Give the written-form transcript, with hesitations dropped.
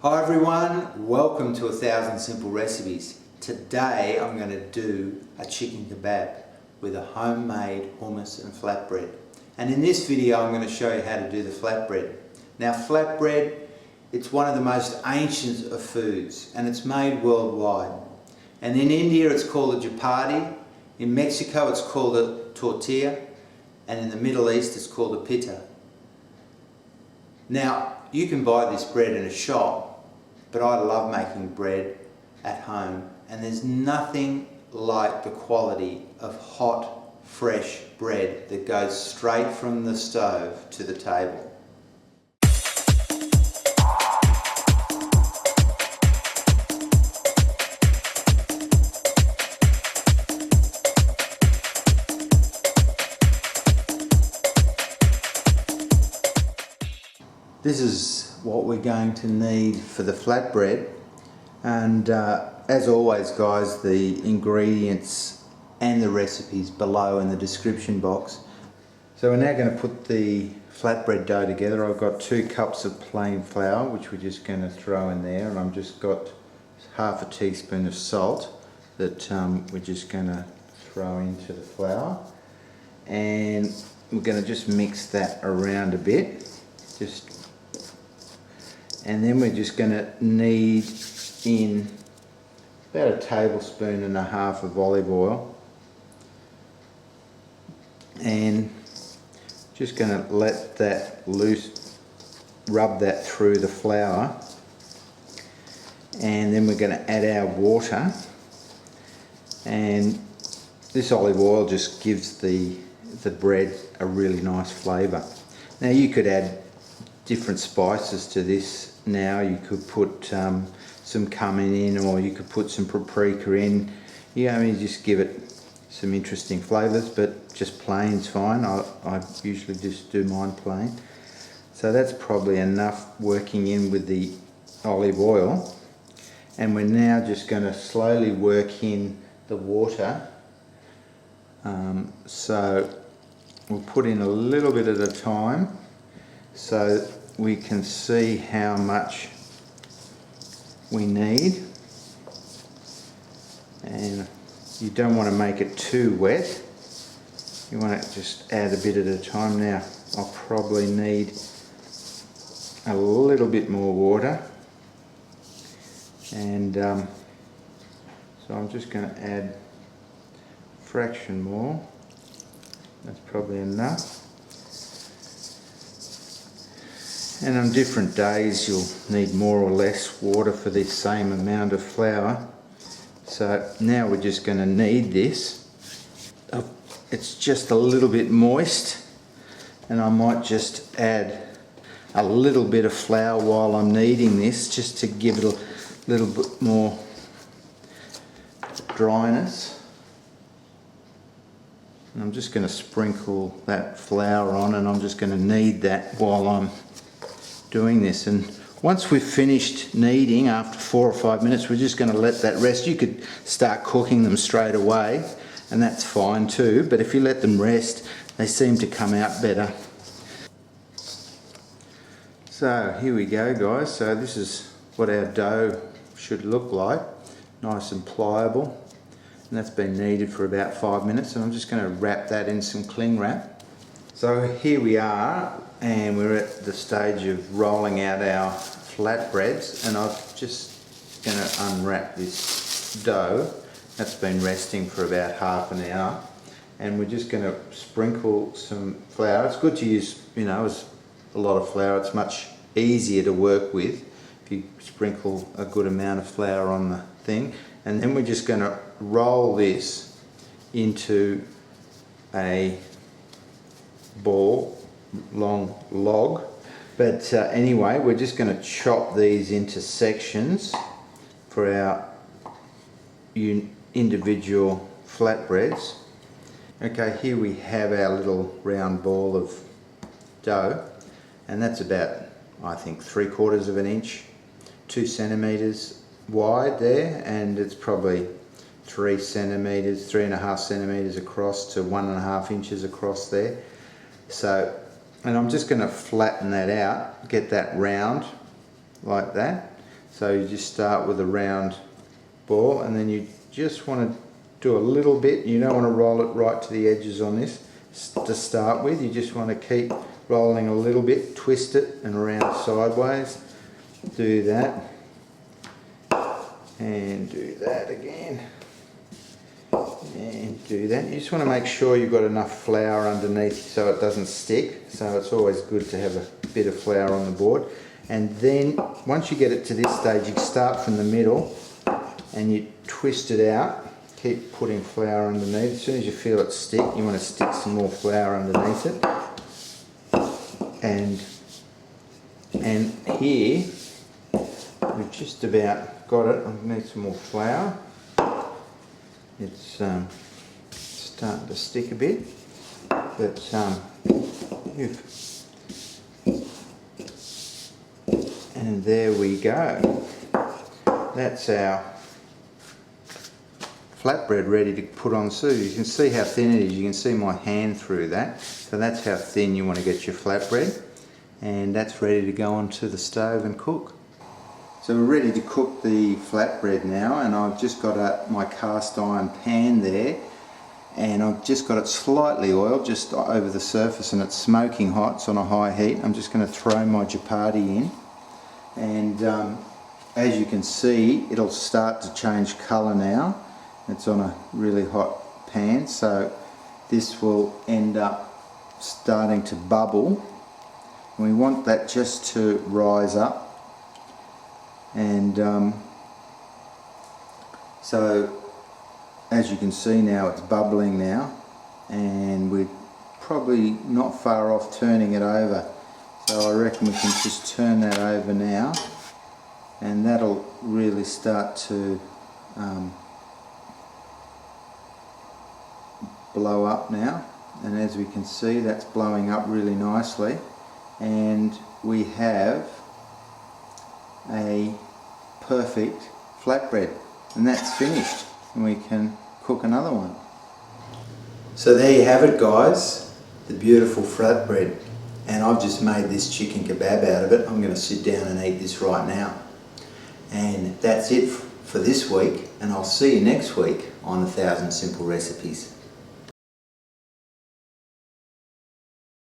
Hi everyone, welcome to 1000 Simple Recipes. Today I'm going to do a chicken kebab with a homemade hummus and flatbread. And in this video I'm going to show you how to do the flatbread. Now flatbread, it's one of the most ancient of foods and it's made worldwide. And in India it's called a chapati, in Mexico it's called a tortilla, and in the Middle East it's called a pita. Now you can buy this bread in a shop, but I love making bread at home, and there's nothing like the quality of hot, fresh bread that goes straight from the stove to the table. This is what we're going to need for the flatbread, and as always guys, the ingredients and the recipes below in the description box. So we're now going to put the flatbread dough together. I've got 2 cups of plain flour which we're just going to throw in there, and I've just got half a teaspoon of salt that we're just going to throw into the flour, and we're going to just mix that around a bit, and then we're just going to knead in about 1.5 tablespoons of olive oil, and just going to let that loose, rub that through the flour, and then we're going to add our water, and this olive oil just gives the bread a really nice flavour. Now you could add different spices to this. Now you could put some cumin in, or you could put some paprika in. You just give it some interesting flavours, but just plain's fine. I usually just do mine plain. So that's probably enough working in with the olive oil, and we're now just going to slowly work in the water. So we'll put in a little bit at a time so we can see how much we need, and you don't want to make it too wet. You want to just add a bit at a time. Now I'll probably need a little bit more water, and so I'm just going to add a fraction more. That's probably enough. And on different days you'll need more or less water for the same amount of flour. So now we're just going to knead this. It's just a little bit moist, and I might just add a little bit of flour while I'm kneading this, just to give it a little bit more dryness. And I'm just going to sprinkle that flour on, and I'm just going to knead that while I'm doing this. And once we've finished kneading, after 4 or 5 minutes, we're just going to let that rest. You could start cooking them straight away, and that's fine too, but if you let them rest, they seem to come out better. So here we go guys, so this is what our dough should look like, nice and pliable, and that's been kneaded for about 5 minutes, and I'm just going to wrap that in some cling wrap. So here we are, and we're at the stage of rolling out our flatbreads, and I'm just going to unwrap this dough that's been resting for about half an hour, and we're just going to sprinkle some flour. It's good to use, as a lot of flour, it's much easier to work with if you sprinkle a good amount of flour on the thing. And then we're just going to roll this into a ball, long log, but anyway, we're just going to chop these into sections for our individual flatbreads. Okay, here we have our little round ball of dough, and that's about, I think, 3/4 of an inch, 2 centimeters wide there, and it's probably 3 centimeters, 3.5 centimeters across to 1.5 inches across there. So, and I'm just going to flatten that out, get that round like that. So you just start with a round ball, and then you just want to do a little bit. You don't want to roll it right to the edges on this to start with. You just want to keep rolling a little bit, twist it and around sideways. Do that and do that again and do that. You just want to make sure you've got enough flour underneath so it doesn't stick. So it's always good to have a bit of flour on the board. And then once you get it to this stage, you start from the middle and you twist it out. Keep putting flour underneath. As soon as you feel it stick, you want to stick some more flour underneath it. And here we've just about got it. I need some more flour. It's starting to stick a bit, but and there we go. That's our flatbread ready to put on soup. You can see how thin it is. You can see my hand through that. So that's how thin you want to get your flatbread. And that's ready to go onto the stove and cook. So we're ready to cook the flatbread now, and I've just got my cast iron pan there, and I've just got it slightly oiled just over the surface, and it's smoking hot. It's on a high heat. I'm just going to throw my chapati in, and as you can see, it'll start to change colour now. It's on a really hot pan, so this will end up starting to bubble. And we want that just to rise up, and so as you can see now, it's bubbling now, and we're probably not far off turning it over. So I reckon we can just turn that over now, and that'll really start to blow up now. And as we can see, that's blowing up really nicely, and we have a perfect flatbread, and that's finished, and we can cook another one. So there you have it, guys, the beautiful flatbread, and I've just made this chicken kebab out of it. I'm going to sit down and eat this right now. And that's it for this week, and I'll see you next week on 1000 Simple Recipes.